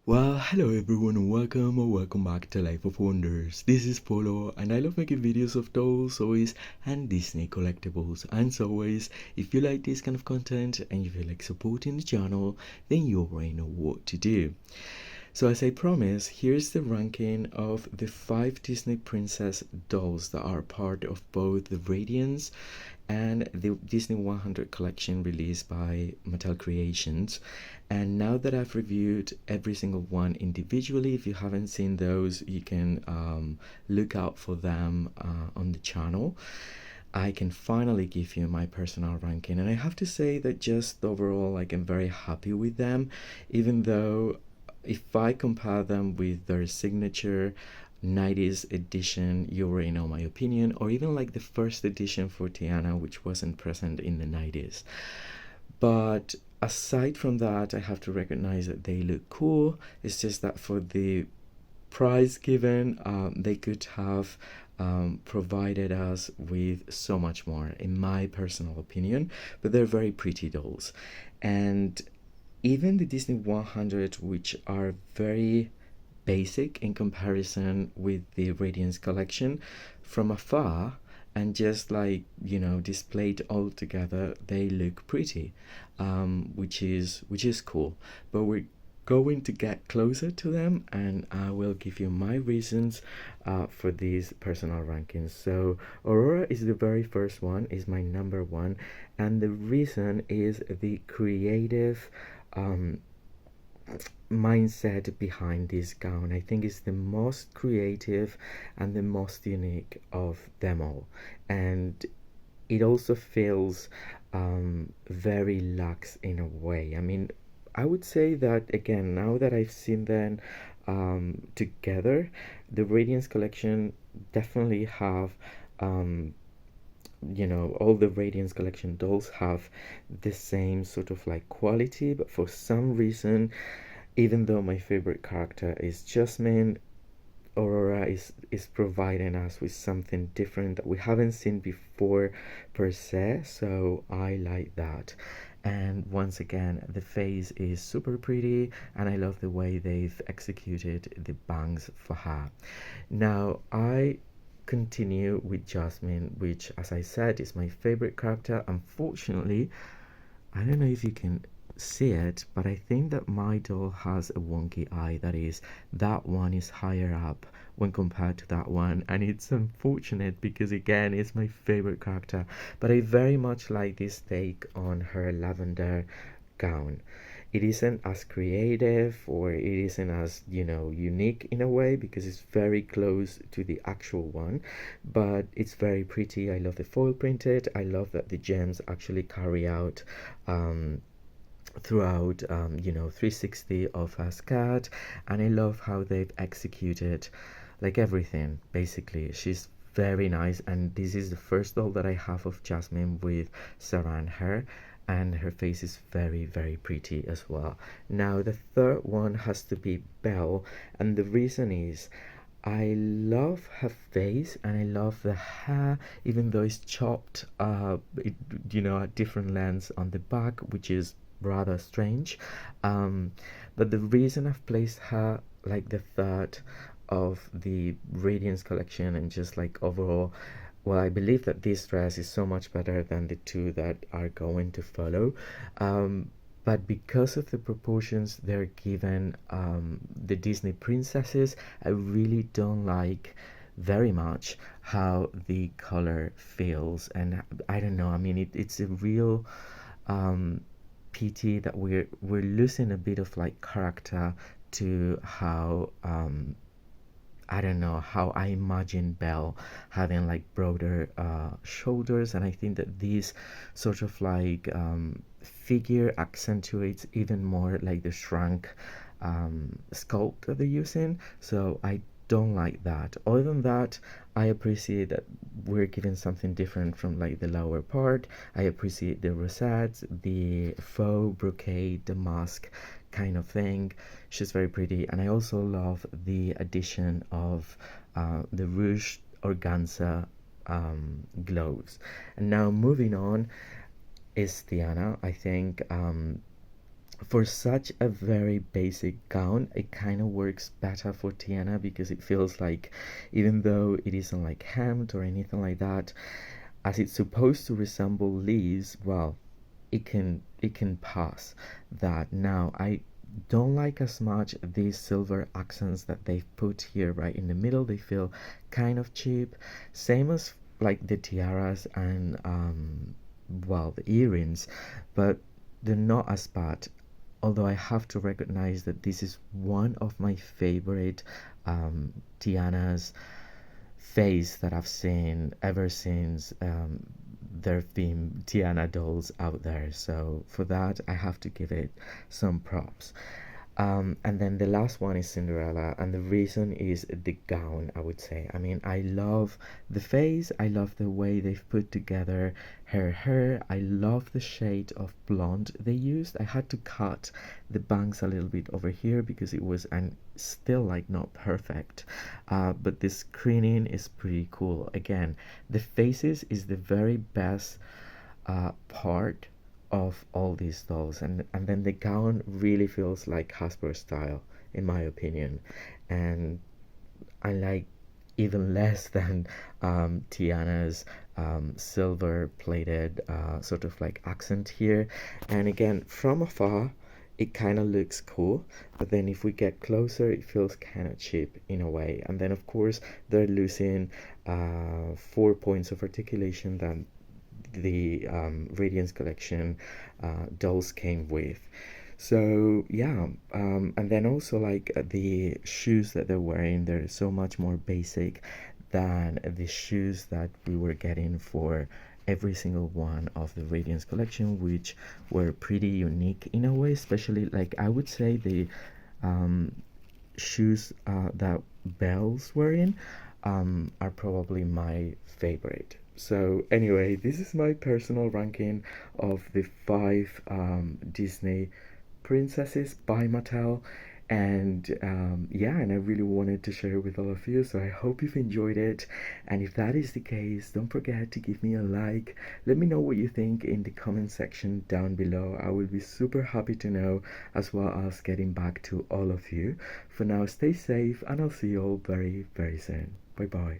Well, hello everyone and welcome or welcome back to Life of Wonders. This is Polo and I love making videos of dolls, toys and Disney collectibles. And as always, if you like this kind of content and you feel like supporting the channel, then you already know what to do. So as I promised, here's the ranking of the 5 Disney princess dolls that are part of both the Radiance and the Disney 100 collection released by Mattel Creations. And now that I've reviewed every single one individually, if you haven't seen those, you can look out for them on the channel. I can finally give you my personal ranking, and I have to say that just overall, like, I'm very happy with them, even though if I compare them with their signature 90s edition, you already know my opinion, or even like the first edition for Tiana, which wasn't present in the 90s. But aside from that, I have to recognize that they look cool. It's just that for the price given, they could have provided us with so much more, in my personal opinion. But they're very pretty dolls. And even the Disney 100, which are very basic in comparison with the Radiance collection, from afar and just like, displayed all together, they look pretty, which is cool. But we're going to get closer to them and I will give you my reasons for these personal rankings. So Aurora is the very first one, is my number one, and the reason is the creative mindset behind this gown. I think it's the most creative and the most unique of them all, and it also feels very luxe in a way. I mean, I would say that again, now that I've seen them together, the Radiance collection definitely have all the Radiance collection dolls have the same sort of like quality, but for some reason, even though my favorite character is Jasmine, Aurora is providing us with something different that we haven't seen before per se, so I like that. And once again, the face is super pretty and I love the way they've executed the bangs for her. Now I continue with Jasmine, which, as I said, is my favorite character. Unfortunately, I don't know if you can see it, but I think that my doll has a wonky eye. That one is higher up when compared to that one, and it's unfortunate because again, it's my favorite character. But I very much like this take on her lavender gown. It isn't as creative, or it isn't as, unique in a way, because it's very close to the actual one, but it's very pretty. I love the foil printed. I love that the gems actually carry out throughout 360 of her skirt, and I love how they've executed like everything. Basically, she's very nice, and this is the first doll that I have of Jasmine with saran hair, and her face is very, very pretty as well. Now the third one has to be Belle, and the reason is I love her face and I love the hair, even though it's chopped at different lengths on the back, which is rather strange. But the reason I've placed her like the third of the Radiance collection, and just like overall, well, I believe that this dress is so much better than the two that are going to follow. But because of the proportions they're given the Disney princesses, I really don't like very much how the color feels. And I don't know, I mean, it's a real pity that we're losing a bit of like character to how I don't know, how I imagine Belle having like broader shoulders, and I think that this sort of like figure accentuates even more like the shrunk sculpt that they're using. So I don't like that. Other than that, I appreciate that we're given something different from like the lower part. I appreciate the rosettes, the faux brocade, the mask kind of thing. She's very pretty, and I also love the addition of the ruched organza gloves. And now moving on is Tiana. I think for such a very basic gown, it kind of works better for Tiana because it feels like, even though it isn't like hemmed or anything like that, as it's supposed to resemble leaves, well, it can pass that. Now, I don't like as much these silver accents that they've put here right in the middle. They feel kind of cheap, same as like the tiaras and well, the earrings, but they're not as bad. Although I have to recognize that this is one of my favorite Tiana's face that I've seen ever since there have been Tiana dolls out there. So for that, I have to give it some props. And then the last one is Cinderella, and the reason is the gown, I would say. I mean, I love the face, I love the way they've put together her hair, I love the shade of blonde they used. I had to cut the bangs a little bit over here because it was and still like not perfect. But the screening is pretty cool. Again, the faces is the very best part of all these dolls, and then the gown really feels like Hasbro style in my opinion, and I like even less than Tiana's silver plated sort of like accent here. And again, from afar it kind of looks cool, but then if we get closer it feels kind of cheap in a way. And then of course they're losing 4 points of articulation that the Radiance collection dolls came with. So yeah, and then also like the shoes that they're wearing, they're so much more basic than the shoes that we were getting for every single one of the Radiance collection, which were pretty unique in a way. Especially like I would say the shoes that Belle's wearing are probably my favorite. So anyway, this is my personal ranking of the 5 Disney princesses by Mattel. And yeah, and I really wanted to share it with all of you, so I hope you've enjoyed it. And if that is the case, don't forget to give me a like. Let me know what you think in the comment section down below. I will be super happy to know, as well as getting back to all of you. For now, stay safe, and I'll see you all very, very soon. Bye bye.